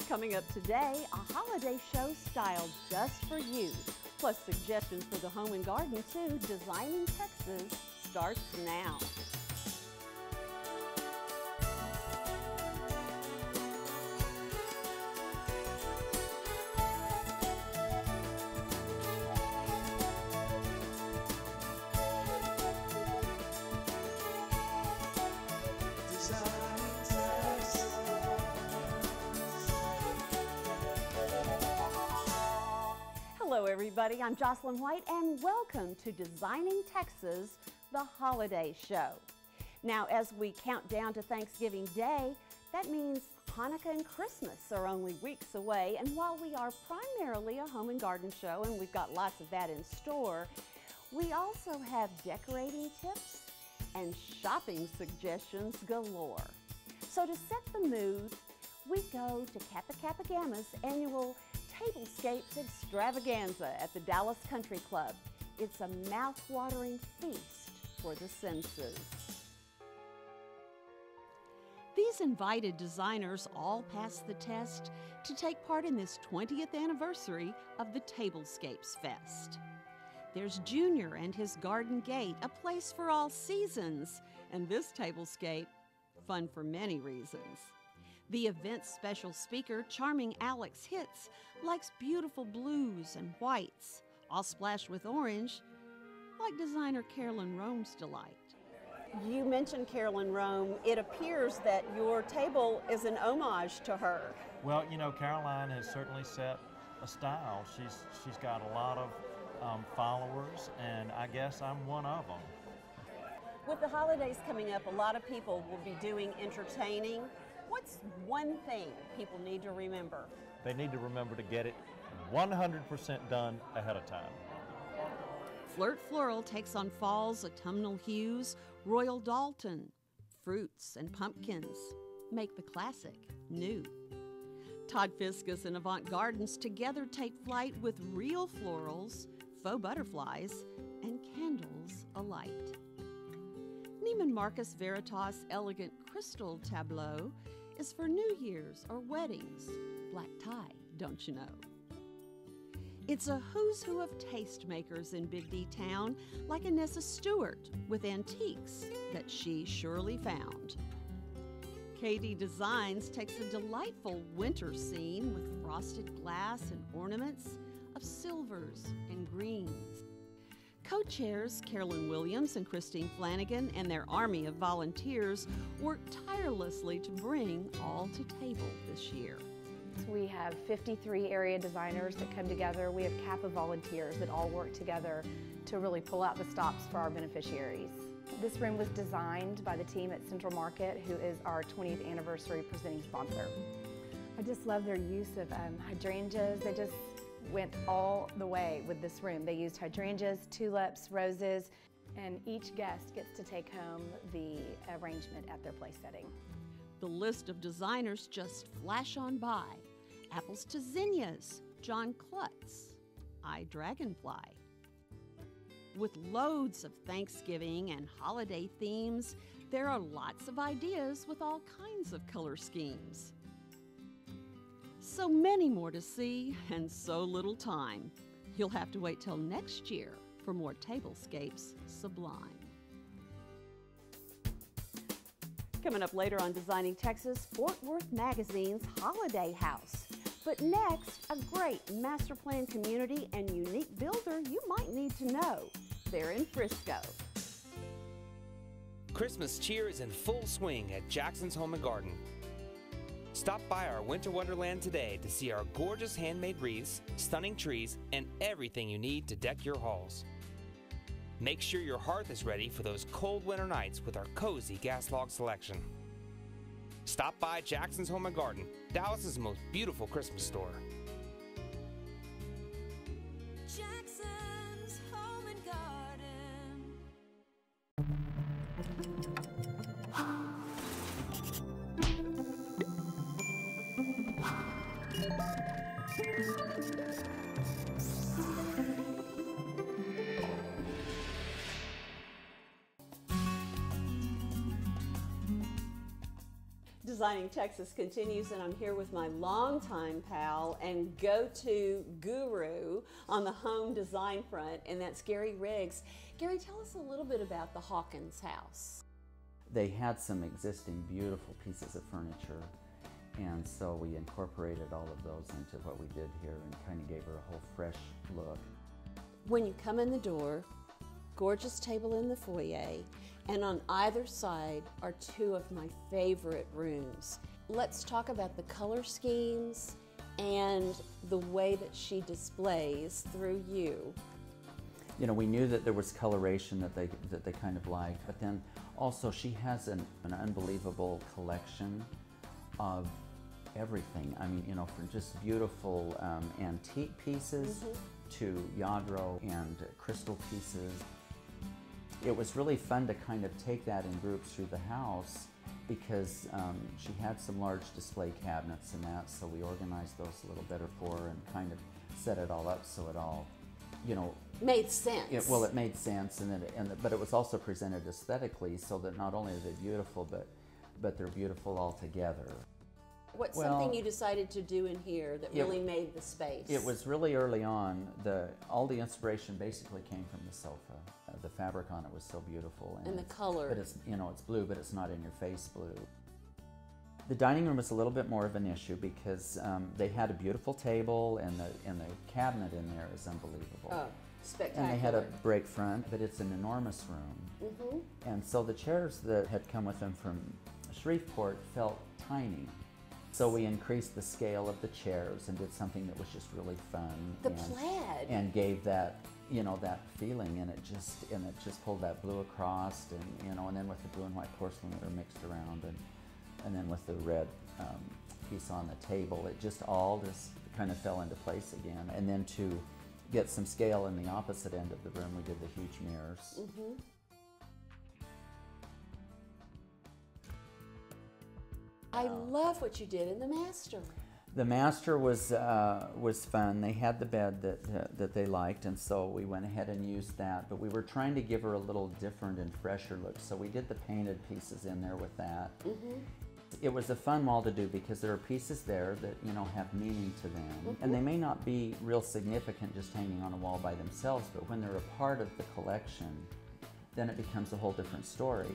Coming up today, a holiday show styled just for you. Plus suggestions for the home and garden too. Designing Texas starts now. Hello everybody, I'm Jocelyn White and welcome to Designing Texas, the holiday show. Now as we count down to Thanksgiving Day, that means Hanukkah and Christmas are only weeks away, and while we are primarily a home and garden show and we've got lots of that in store, we also have decorating tips and shopping suggestions galore. So to set the mood, we go to Kappa Kappa Gamma's annual Tablescapes Extravaganza at the Dallas Country Club. It's a mouth-watering feast for the senses. These invited designers all passed the test to take part in this 20th anniversary of the Tablescapes Fest. There's Junior and his Garden Gate, a place for all seasons, and this tablescape, fun for many reasons. The event's special speaker, charming Alex Hitz, likes beautiful blues and whites, all splashed with orange, like designer Carolyn Rome's delight. You mentioned Carolyn Rome. It appears that your table is an homage to her. Well, you know, Caroline has certainly set a style. She's got a lot of followers, and I guess I'm one of them. With the holidays coming up, a lot of people will be doing entertaining. What's one thing people need to remember? They need to remember to get it 100% done ahead of time. Flirt Floral takes on fall's autumnal hues. Royal Dalton, fruits and pumpkins make the classic new. Todd Fiskus and Avant Gardens together take flight with real florals, faux butterflies, and candles alight. Neiman Marcus Veritas Elegant Crystal Tableau is for New Year's or weddings. Black tie, don't you know? It's a who's who of tastemakers in Big D Town, like Anessa Stewart with antiques that she surely found. KD Designs takes a delightful winter scene with frosted glass and ornaments of silvers and greens. Co-chairs Carolyn Williams and Christine Flanagan and their army of volunteers work tirelessly to bring all to table this year. We have 53 area designers that come together. We have Kappa volunteers that all work together to really pull out the stops for our beneficiaries. This room was designed by the team at Central Market, who is our 20th anniversary presenting sponsor. I just love their use of hydrangeas. They just went all the way with this room. They used hydrangeas, tulips, roses, and each guest gets to take home the arrangement at their place setting. The list of designers just flash on by. Apples to zinnias, John Klutz, I Dragonfly. With loads of Thanksgiving and holiday themes, there are lots of ideas with all kinds of color schemes. So many more to see and so little time. You'll have to wait till next year for more Tablescapes Sublime. Coming up later on Designing Texas, Fort Worth Magazine's Holiday House. But next, a great master plan community and unique builder you might need to know. They're in Frisco. Christmas cheer is in full swing at Jackson's Home and Garden. Stop by our Winter Wonderland today to see our gorgeous handmade wreaths, stunning trees, and everything you need to deck your halls. Make sure your hearth is ready for those cold winter nights with our cozy gas log selection. Stop by Jackson's Home and Garden, Dallas's most beautiful Christmas store. Jackson's Home and Designing Texas continues, and I'm here with my longtime pal and go-to guru on the home design front, and that's Gary Riggs. Gary, tell us a little bit about the Hawkins House. They had some existing beautiful pieces of furniture, and so we incorporated all of those into what we did here and kind of gave her a whole fresh look. When you come in the door, gorgeous table in the foyer, and on either side are two of my favorite rooms. Let's talk about the color schemes and the way that she displays through you. You know, we knew that there was coloration that they kind of liked, but then also she has an unbelievable collection of everything. I mean, you know, from just beautiful antique pieces to Yadro and crystal pieces. It was really fun to kind of take that in groups through the house because she had some large display cabinets and that, so we organized those a little better for her and kind of set it all up so it all, you know, made sense. Well, it made sense, but it was also presented aesthetically so that not only are they beautiful, but they're beautiful all together. What's something you decided to do in here that really made the space? It was really early on. All the inspiration basically came from the sofa. The fabric on it was so beautiful. And the color. But it's, you know, it's blue, but it's not in your face blue. The dining room was a little bit more of an issue because they had a beautiful table and the cabinet in there is unbelievable. Oh, spectacular. And they had a break front, but it's an enormous room. And so the chairs that had come with them from Shreveport felt tiny. So we increased the scale of the chairs and did something that was just really fun. The plaid. And gave that, you know, that feeling, and it just pulled that blue across, and you know, and then with the blue and white porcelain that are mixed around, and then with the red piece on the table, it just all kind of fell into place again. And then to get some scale in the opposite end of the room, we did the huge mirrors. I love what you did in the master. The master was fun. They had the bed that they liked, and so we went ahead and used that. But we were trying to give her a little different and fresher look, so we did the painted pieces in there with that. It was a fun wall to do because there are pieces there that, you know, have meaning to them, and they may not be real significant just hanging on a wall by themselves, but when they're a part of the collection, then it becomes a whole different story.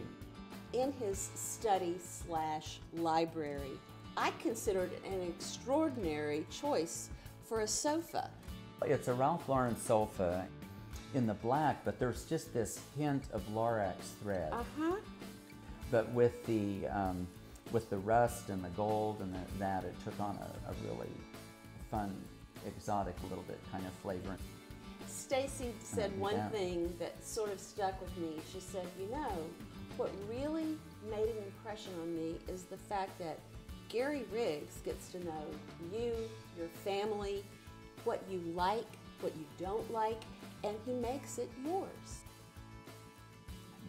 In his study/library, I considered it an extraordinary choice for a sofa. It's a Ralph Lauren sofa in the black, but there's just this hint of Lorax thread. But with the rust and the gold and that, it took on a really fun, exotic, a little bit kind of flavor. Stacy said one thing that sort of stuck with me. She said, you know, what really made an impression on me is the fact that Gary Riggs gets to know you, your family, what you like, what you don't like, and he makes it yours.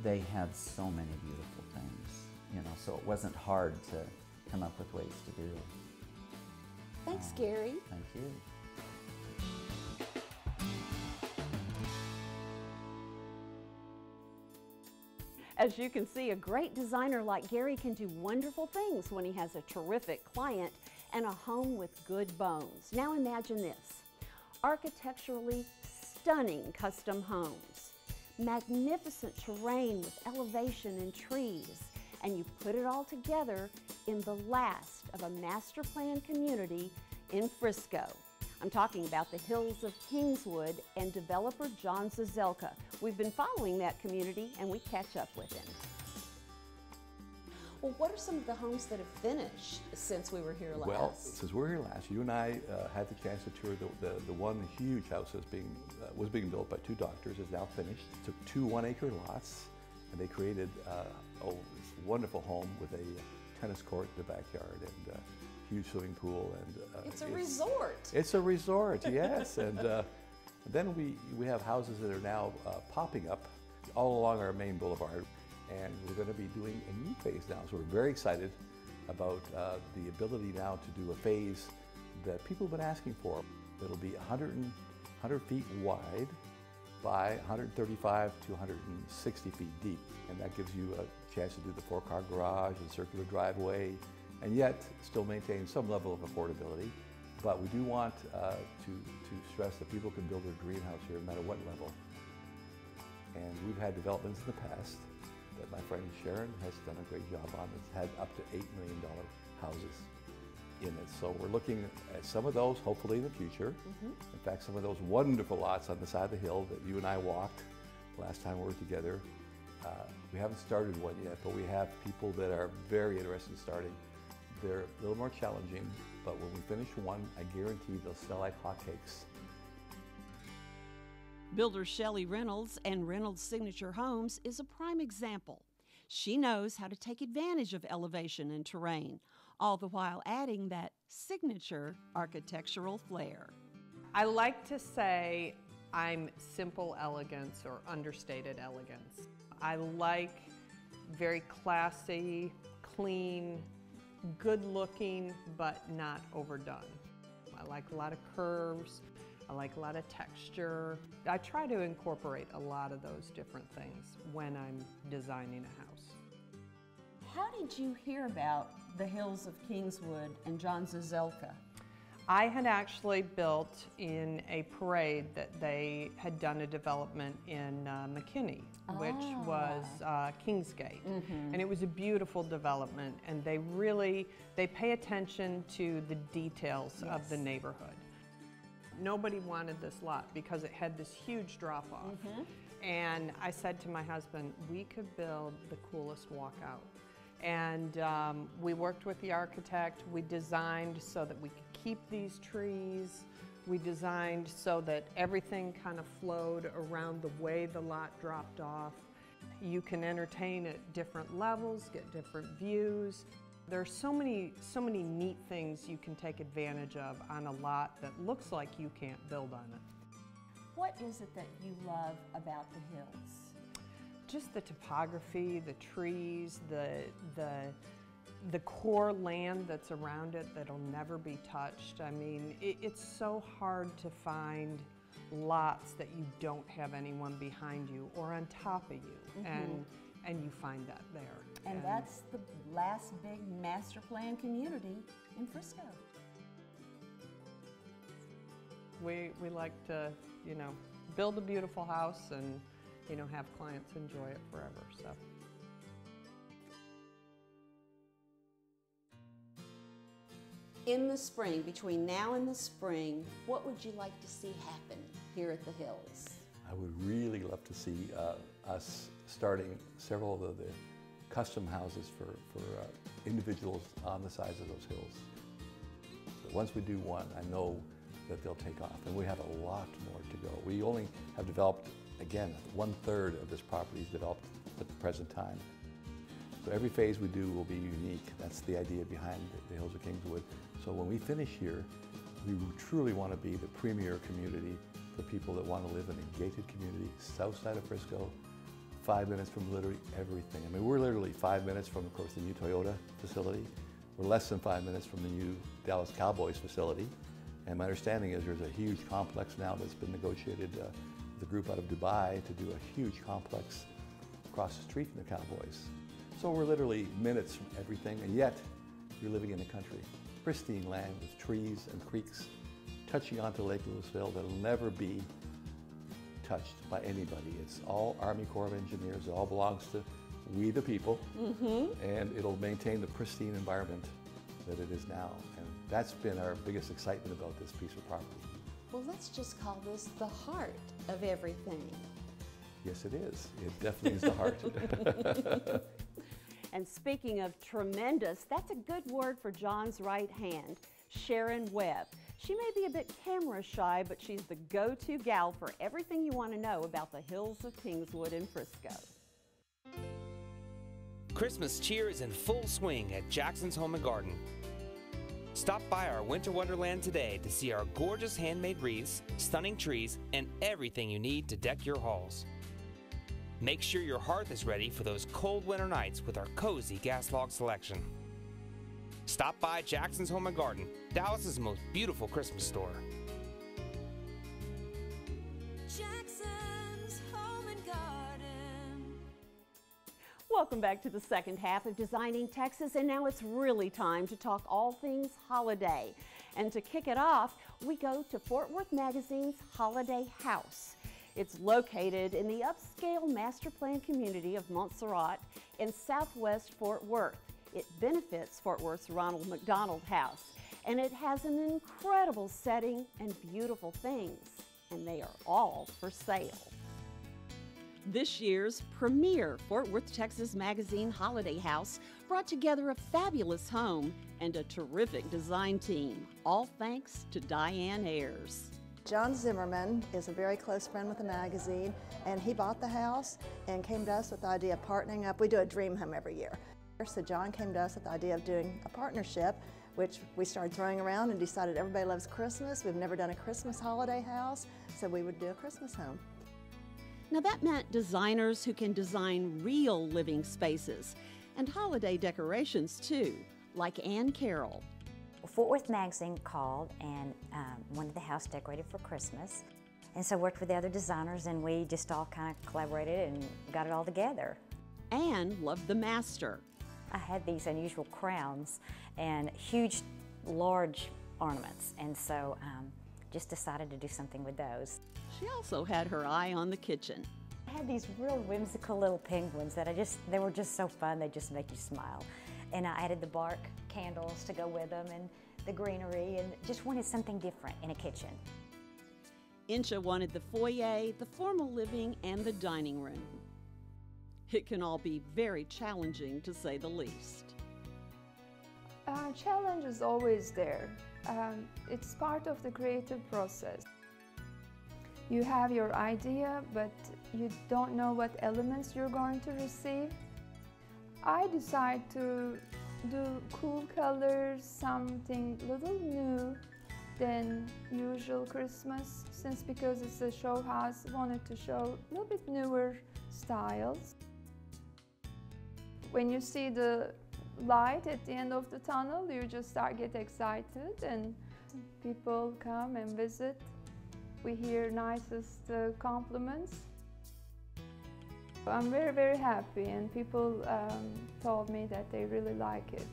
They had so many beautiful things, you know, so it wasn't hard to come up with ways to do. Thanks, Gary. Thank you. As you can see, a great designer like Gary can do wonderful things when he has a terrific client and a home with good bones. Now imagine this: architecturally stunning custom homes, magnificent terrain with elevation and trees, and you put it all together in the last of a master plan community in Frisco. I'm talking about the hills of Kingswood and developer John Zazelka. We've been following that community and we catch up with him. Well, what are some of the homes that have finished since we were here last? Well, since we were here last, you and I had the chance to tour the one huge house that's was being built by two doctors. Is now finished. It took 2 one-acre lots, and they created this wonderful home with a tennis court in the backyard and huge swimming pool. And it's a resort. It's a resort, yes. And then we have houses that are now popping up all along our main boulevard. And we're going to be doing a new phase now. So we're very excited about the ability now to do a phase that people have been asking for. It'll be 100 feet wide by 135 to 160 feet deep. And that gives you a chance to do the 4-car garage and circular driveway and yet still maintain some level of affordability. But we do want to stress that people can build a greenhouse here no matter what level. And we've had developments in the past that my friend Sharon has done a great job on. It's had up to $8 million houses in it. So we're looking at some of those, hopefully in the future. In fact, some of those wonderful lots on the side of the hill that you and I walked last time we were together. We haven't started one yet, but we have people that are very interested in starting. They're a little more challenging, but when we finish one, I guarantee they'll sell like hotcakes. Builder Shelley Reynolds and Reynolds Signature Homes is a prime example. She knows how to take advantage of elevation and terrain, all the while adding that signature architectural flair. I like to say I'm simple elegance or understated elegance. I like very classy, clean, good looking, but not overdone. I like a lot of curves. I like a lot of texture. I try to incorporate a lot of those different things when I'm designing a house. How did you hear about the Hills of Kingswood and John Zazelka? I had actually built in a parade that they had done a development in McKinney, which was Kingsgate. And it was a beautiful development, and they pay attention to the details of the neighborhood. Nobody wanted this lot because it had this huge drop-off. And I said to my husband, we could build the coolest walkout. And we worked with the architect. We designed so that we could keep these trees. We designed so that everything kind of flowed around the way the lot dropped off. You can entertain at different levels, get different views. There's so many neat things you can take advantage of on a lot that looks like you can't build on it. What is it that you love about the hills? Just the topography, the trees, the core land that's around it that'll never be touched. I mean, it's so hard to find lots that you don't have anyone behind you or on top of you, and you find that there. And that's the last big master plan community in Frisco. We like to, build a beautiful house and, have clients enjoy it forever, so. In the spring, between now and the spring, what would you like to see happen here at the Hills? I would really love to see us starting several of the custom houses for individuals on the sides of those hills. So once we do one, I know that they'll take off, and we have a lot more to go. We only have developed, again, 1/3 of this property is developed at the present time. So every phase we do will be unique. That's the idea behind the Hills of Kingswood. So when we finish here, we truly want to be the premier community for people that want to live in a gated community, south side of Frisco, 5 minutes from literally everything. I mean, we're literally 5 minutes from, of course, the new Toyota facility. We're less than 5 minutes from the new Dallas Cowboys facility. And my understanding is there's a huge complex now that's been negotiated with a group out of Dubai to do a huge complex across the street from the Cowboys. So we're literally minutes from everything, and yet you're living in the country. Pristine land with trees and creeks touching onto Lake Lewisville that'll never be touched by anybody. It's all Army Corps of Engineers. It all belongs to we the people, and it'll maintain the pristine environment that it is now. And that's been our biggest excitement about this piece of property. Well, let's just call this the heart of everything. Yes, it is. It definitely is the heart. And speaking of tremendous, that's a good word for John's right hand, Sharon Webb. She may be a bit camera shy, but she's the go-to gal for everything you want to know about the Hills of Kingswood in Frisco. Christmas cheer is in full swing at Jackson's Home & Garden. Stop by our Winter Wonderland today to see our gorgeous handmade wreaths, stunning trees, and everything you need to deck your halls. Make sure your hearth is ready for those cold winter nights with our cozy gas log selection. Stop by Jackson's Home & Garden, Dallas's most beautiful Christmas store. Jackson's Home & Garden. Welcome back to the second half of Designing Texas, and now it's really time to talk all things holiday. And to kick it off, we go to Fort Worth Magazine's Holiday House. It's located in the upscale master plan community of Montserrat in southwest Fort Worth. It benefits Fort Worth's Ronald McDonald House, and it has an incredible setting and beautiful things, and they are all for sale. This year's premier Fort Worth, Texas Magazine Holiday House brought together a fabulous home and a terrific design team, all thanks to Diane Ayers. John Zimmerman is a very close friend with the magazine, and he bought the house and came to us with the idea of partnering up. We do a dream home every year. So John came to us with the idea of doing a partnership, which we started throwing around and decided everybody loves Christmas. We've never done a Christmas holiday house, so we would do a Christmas home. Now that meant designers who can design real living spaces and holiday decorations too, like Ann Carroll. Fort Worth Magazine called and wanted the house decorated for Christmas. And so worked with the other designers, and we just all kind of collaborated and got it all together. Ann loved the master. I had these unusual crowns and huge, large ornaments, and so just decided to do something with those. She also had her eye on the kitchen. I had these real whimsical little penguins that they were just so fun, they just make you smile. And I added the bark candles to go with them and the greenery, and just wanted something different in a kitchen. Incha wanted the foyer, the formal living, and the dining room. It can all be very challenging, to say the least. Challenge is always there. It's part of the creative process. You have your idea, but you don't know what elements you're going to receive. I decide to do cool colors, something a little new than usual Christmas, because it's a show house, wanted to show a little bit newer styles. When you see the light at the end of the tunnel, you just start get excited, and people come and visit. We hear nicest compliments. I'm very, very happy, and people told me that they really like it.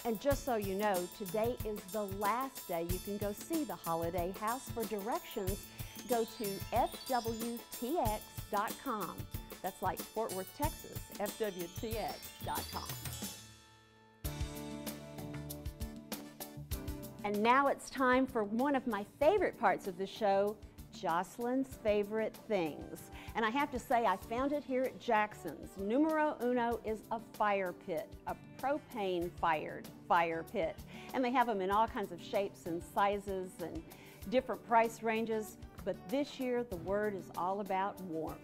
And just so you know, today is the last day you can go see the Holiday House. For directions, go to fwtx.com. That's like Fort Worth, Texas, fwtx.com. And now it's time for one of my favorite parts of the show, Jocelyn's Favorite Things. And I have to say, I found it here at Jackson's. Numero uno is a fire pit, a propane-fired fire pit. And they have them in all kinds of shapes and sizes and different price ranges. But this year, the word is all about warmth.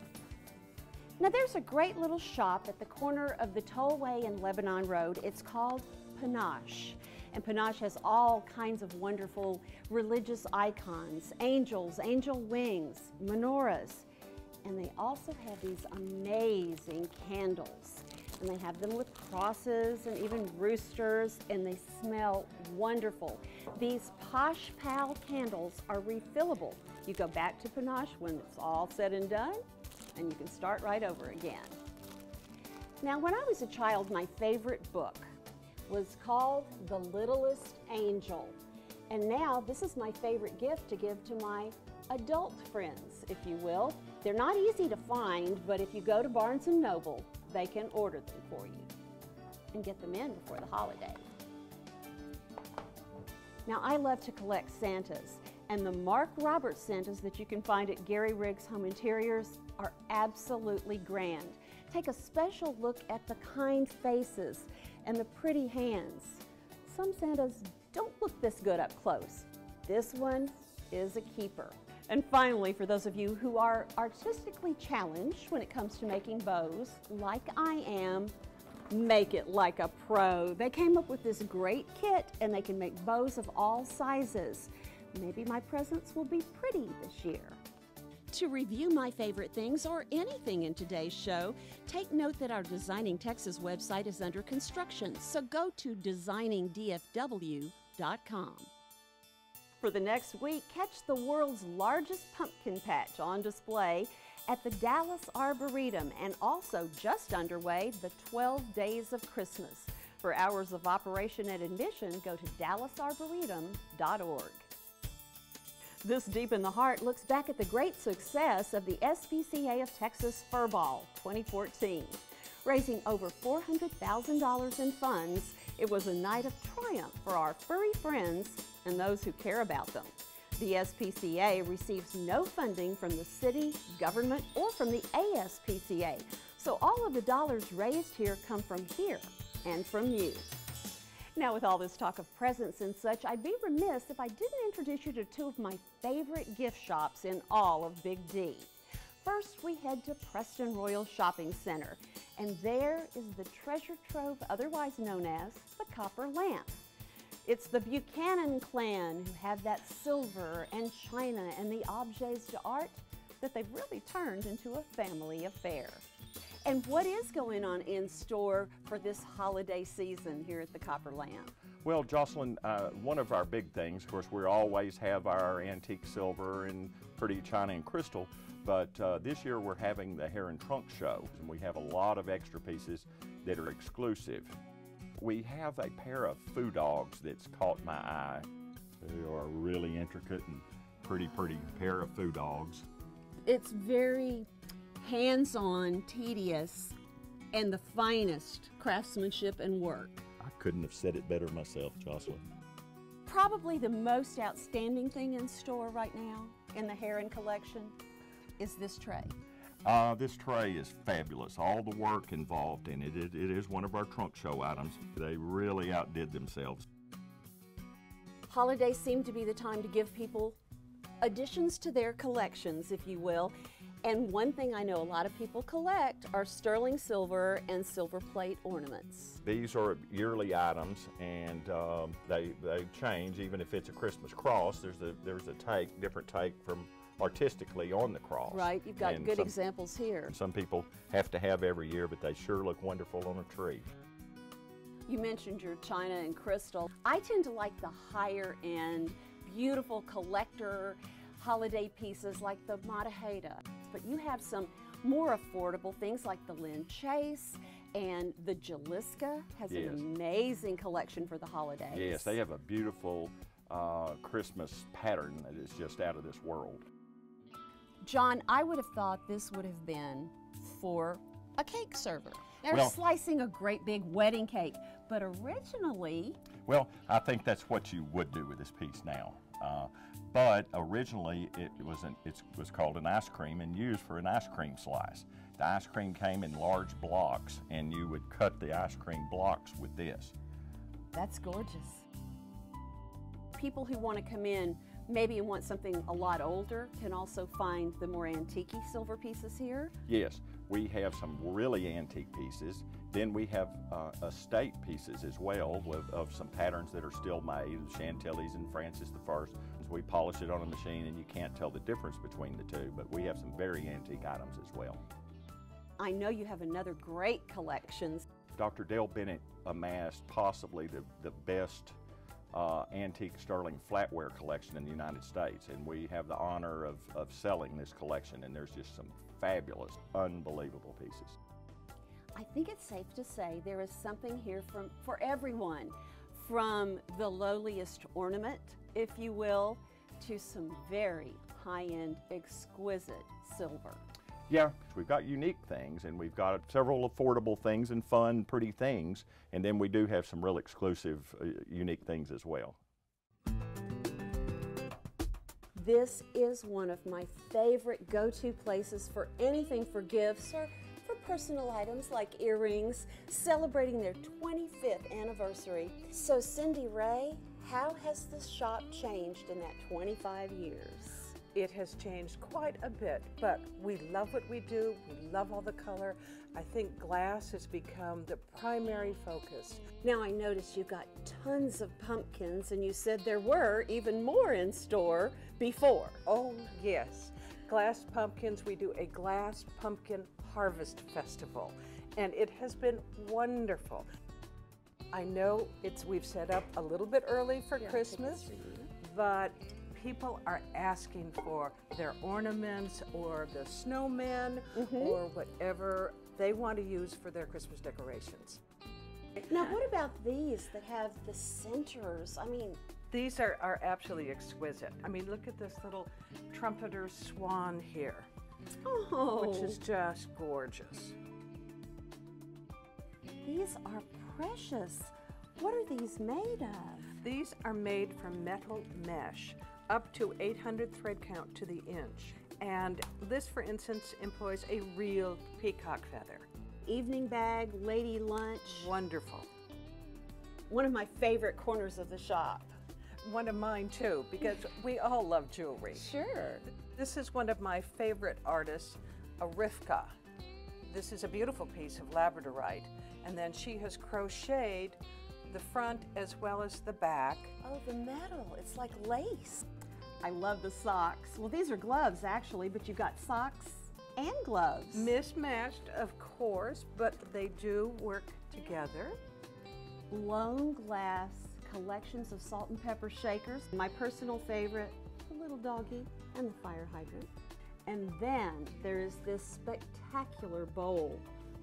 Now, there's a great little shop at the corner of the Tollway and Lebanon Road. It's called Panache. And Panache has all kinds of wonderful religious icons, angels, angel wings, menorahs. And they also have these amazing candles. And they have them with crosses and even roosters, and they smell wonderful. These Posh Pal candles are refillable. You go back to Panache when it's all said and done, and you can start right over again. Now, when I was a child, my favorite book was called The Littlest Angel. And now this is my favorite gift to give to my adult friends, if you will. They're not easy to find, but if you go to Barnes & Noble, they can order them for you and get them in before the holiday. Now, I love to collect Santas, and the Mark Roberts Santas that you can find at Gary Riggs Home Interiors are absolutely grand. Take a special look at the kind faces and the pretty hands. Some Santas don't look this good up close. This one is a keeper. And finally, for those of you who are artistically challenged when it comes to making bows, like I am, make it like a pro. They came up with this great kit, and they can make bows of all sizes. Maybe my presents will be pretty this year. To review my favorite things or anything in today's show, take note that our Designing Texas website is under construction, so go to designingdfw.com. For the next week, catch the world's largest pumpkin patch on display at the Dallas Arboretum, and also just underway, the 12 Days of Christmas. For hours of operation and admission, go to dallasarboretum.org. This Deep in the Heart looks back at the great success of the SPCA of Texas Fur Ball 2014. Raising over $400,000 in funds, it was a night of triumph for our furry friends and those who care about them. The SPCA receives no funding from the city, government, or from the ASPCA, so all of the dollars raised here come from here and from you. Now, with all this talk of presents and such, I'd be remiss if I didn't introduce you to two of my favorite gift shops in all of Big D. First, we head to Preston Royal Shopping Center, and there is the treasure trove otherwise known as the Copper Lamp. It's the Buchanan clan who have that silver and china and the objets d'art that they've really turned into a family affair. And what is going on in store for this holiday season here at the Copper Lamp? Well, Jocelyn, one of our big things, of course, we always have our antique silver and pretty china and crystal, but this year we're having the Hair and Trunk Show, and we have a lot of extra pieces that are exclusive. We have a pair of foo dogs that's caught my eye. They are a really intricate and pretty pair of foo dogs. It's very hands-on, tedious, and the finest craftsmanship and work. I couldn't have said it better myself, Jocelyn. Probably the most outstanding thing in store right now in the Heron collection is this tray. This tray is fabulous. All the work involved in it. It is one of our trunk show items. They really outdid themselves. Holidays seem to be the time to give people additions to their collections, if you will. And one thing I know a lot of people collect are sterling silver and silver plate ornaments. These are yearly items, and they change. Even if it's a Christmas cross, there's a different take from artistically on the cross. Right, you've got good examples here. Some people have to have every year, but they sure look wonderful on a tree. You mentioned your china and crystal. I tend to like the higher end, beautiful collector holiday pieces like the Mataheda, but you have some more affordable things like the Lynn Chase, and the Jalisca has an amazing collection for the holidays. Yes, they have a beautiful Christmas pattern that is just out of this world. John, I would have thought this would have been for a cake server. They're slicing a great big wedding cake, but originally... Well, I think that's what you would do with this piece now. But originally it was called an ice cream and used for an ice cream slice. The ice cream came in large blocks, and you would cut the ice cream blocks with this. That's gorgeous. People who want to come in maybe want something a lot older can also find the more antique-y silver pieces here. Yes, we have some really antique pieces. Then we have estate pieces as well of some patterns that are still made, Chantilly's and Francis I. We polish it on a machine, and you can't tell the difference between the two, but we have some very antique items as well. I know you have another great collection. Dr. Dale Bennett amassed possibly the best antique sterling flatware collection in the United States, and we have the honor of selling this collection, and there's just some fabulous, unbelievable pieces. I think it's safe to say there is something here for everyone, from the lowliest ornament, if you will, to some very high-end, exquisite silver. Yeah, we've got unique things, and we've got several affordable things and fun, pretty things, and then we do have some real exclusive, unique things as well. This is one of my favorite go-to places for anything for gifts or for personal items like earrings, celebrating their 25th anniversary. So Cindy Ray, how has the shop changed in that 25 years? It has changed quite a bit, but we love what we do. We love all the color. I think glass has become the primary focus. Now I noticed you've got tons of pumpkins, and you said there were even more in store before. Oh yes, glass pumpkins. We do a glass pumpkin harvest festival, and it has been wonderful. I know we've set up a little bit early for Christmas, but people are asking for their ornaments or the snowmen or whatever they want to use for their Christmas decorations. Now, what about these that have the centers? I mean, these are absolutely exquisite. I mean, look at this little trumpeter swan here, which is just gorgeous. These are precious. What are these made of? These are made from metal mesh, up to 800 thread count to the inch. And this, for instance, employs a real peacock feather. Evening bag, lady lunch. Wonderful. One of my favorite corners of the shop. One of mine too, because we all love jewelry. Sure. This is one of my favorite artists, Rivka. This is a beautiful piece of labradorite, and then she has crocheted the front as well as the back. Oh, the metal, it's like lace. I love the socks. Well, these are gloves actually, but you've got socks and gloves. Mismatched, of course, but they do work together. Blown glass collections of salt and pepper shakers. My personal favorite, the little doggy and the fire hydrant. And then there is this spectacular bowl,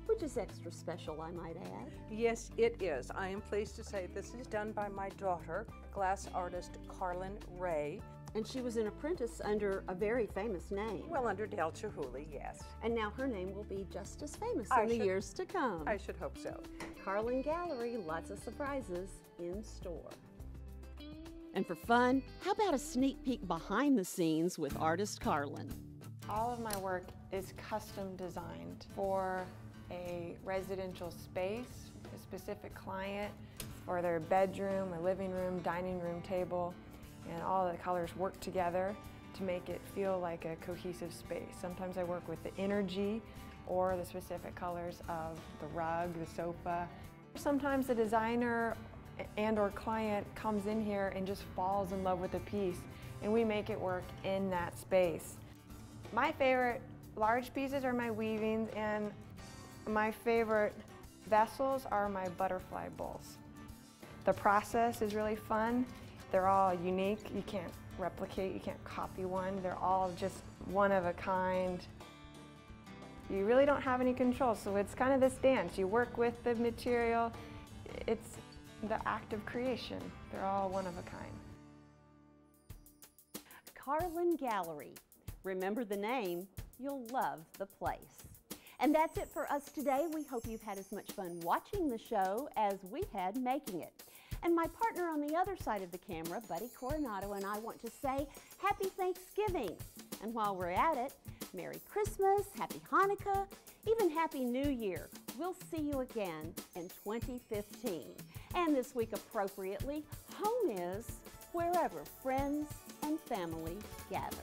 which is extra special, I might add. Yes, it is. I am pleased to say this is done by my daughter, glass artist Carlin Ray. And she was an apprentice under a very famous name. Well, under Del Chihuly, yes. And now her name will be just as famous in the years to come. I should hope so. Carlin Gallery, lots of surprises in store. And for fun, how about a sneak peek behind the scenes with artist Carlin? All of my work is custom designed for a residential space, a specific client, or their bedroom, a living room, dining room table, and all the colors work together to make it feel like a cohesive space. Sometimes I work with the energy or the specific colors of the rug, the sofa. Sometimes the designer and or client comes in here and just falls in love with the piece, and we make it work in that space. My favorite large pieces are my weavings, and my favorite vessels are my butterfly bowls. The process is really fun. They're all unique. You can't replicate, you can't copy one. They're all just one of a kind. You really don't have any control, so it's kind of this dance. You work with the material. It's the act of creation. They're all one of a kind. Carlin Gallery. Remember the name, you'll love the place. And that's it for us today. We hope you've had as much fun watching the show as we had making it. And my partner on the other side of the camera, Buddy Coronado, and I want to say Happy Thanksgiving. And while we're at it, Merry Christmas, Happy Hanukkah, even Happy New Year. We'll see you again in 2015. And this week, appropriately, home is wherever friends and family gather.